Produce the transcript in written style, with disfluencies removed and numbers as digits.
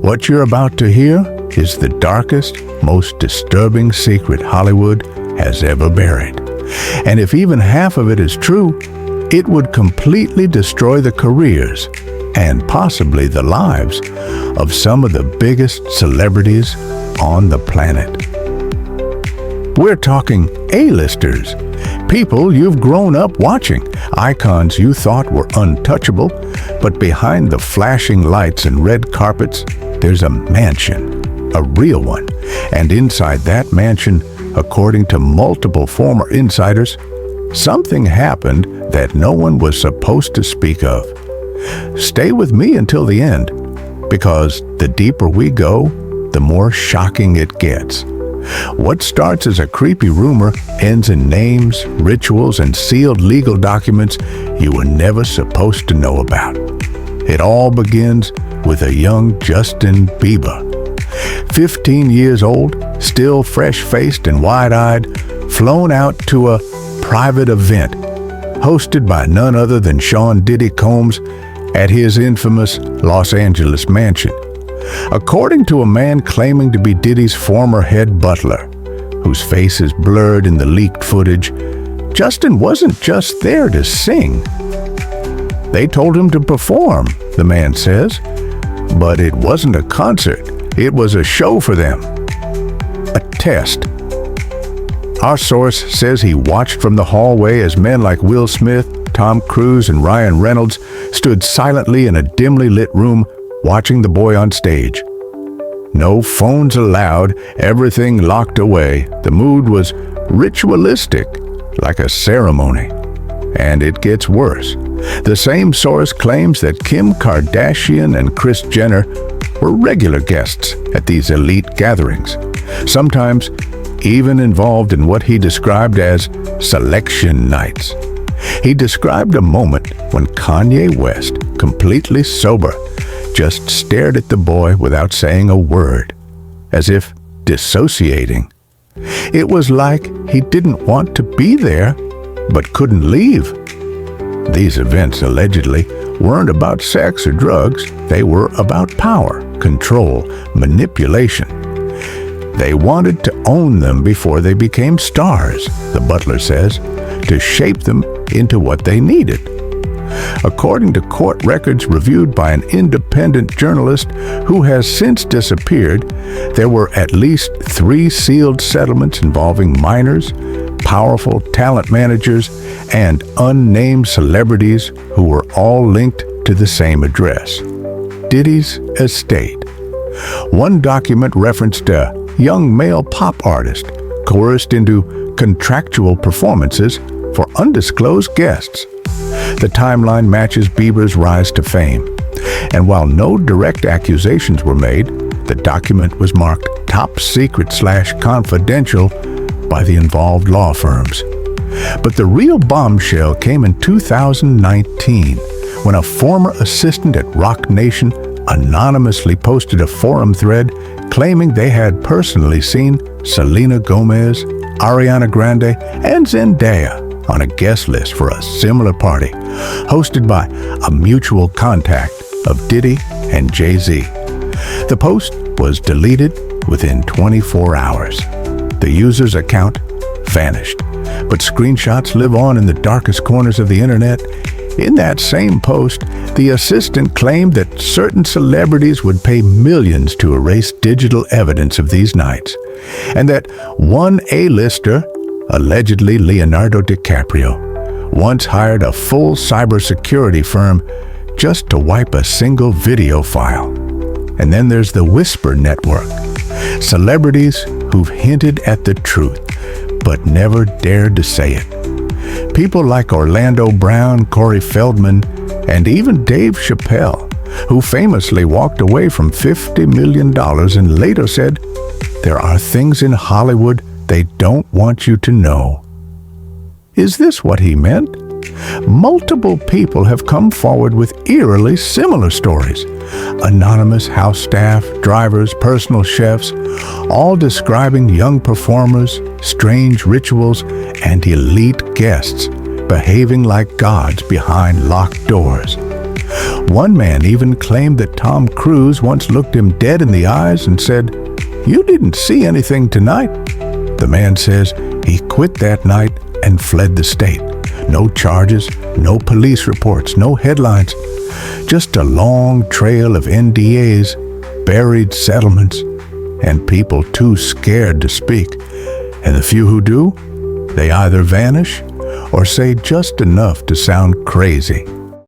What you're about to hear is the darkest, most disturbing secret Hollywood has ever buried. And if even half of it is true, it would completely destroy the careers and possibly the lives of some of the biggest celebrities on the planet. We're talking A-listers, people you've grown up watching, icons you thought were untouchable, but behind the flashing lights and red carpets, there's a mansion, a real one. And inside that mansion, according to multiple former insiders, something happened that no one was supposed to speak of. Stay with me until the end, because the deeper we go, the more shocking it gets. What starts as a creepy rumor ends in names, rituals, and sealed legal documents you were never supposed to know about. It all begins with a young Justin Bieber. 15 years old, still fresh-faced and wide-eyed, flown out to a private event hosted by none other than Diddy Combs at his infamous Los Angeles mansion. According to a man claiming to be Diddy's former head butler, whose face is blurred in the leaked footage, Justin wasn't just there to sing. They told him to perform, the man says, but it wasn't a concert. It was a show for them. A test. Our source says he watched from the hallway as men like Will Smith, Tom Cruise, and Ryan Reynolds stood silently in a dimly lit room watching the boy on stage. No phones allowed, everything locked away. The mood was ritualistic, like a ceremony. And it gets worse. The same source claims that Kim Kardashian and Kris Jenner were regular guests at these elite gatherings, sometimes even involved in what he described as selection nights. He described a moment when Kanye West, completely sober, just stared at the boy without saying a word, as if dissociating. It was like he didn't want to be there, but couldn't leave. These events allegedly weren't about sex or drugs. They were about power, control, manipulation. They wanted to own them before they became stars, the butler says, to shape them into what they needed. According to court records reviewed by an independent journalist who has since disappeared, there were at least 3 sealed settlements involving minors, powerful talent managers, and unnamed celebrities who were all linked to the same address, Diddy's estate. One document referenced a young male pop artist coerced into contractual performances for undisclosed guests. The timeline matches Bieber's rise to fame, and while no direct accusations were made, the document was marked top secret/confidential by the involved law firms. But the real bombshell came in 2019, when a former assistant at Roc Nation anonymously posted a forum thread claiming they had personally seen Selena Gomez, Ariana Grande, and Zendaya on a guest list for a similar party hosted by a mutual contact of Diddy and Jay-Z. The post was deleted within 24 hours. The user's account vanished, but screenshots live on in the darkest corners of the internet. In that same post, the assistant claimed that certain celebrities would pay millions to erase digital evidence of these nights, and that one A-lister, allegedly Leonardo DiCaprio, once hired a full cybersecurity firm just to wipe a single video file. And then there's the Whisper Network, celebrities who've hinted at the truth, but never dared to say it. People like Orlando Brown, Corey Feldman, and even Dave Chappelle, who famously walked away from $50 million and later said, "There are things in Hollywood they don't want you to know." Is this what he meant? Multiple people have come forward with eerily similar stories. Anonymous house staff, drivers, personal chefs, all describing young performers, strange rituals, and elite guests behaving like gods behind locked doors. One man even claimed that Tom Cruise once looked him dead in the eyes and said, "You didn't see anything tonight." The man says he quit that night and fled the state. No charges, no police reports, no headlines. Just a long trail of NDAs, buried settlements, and people too scared to speak. And the few who do, they either vanish or say just enough to sound crazy.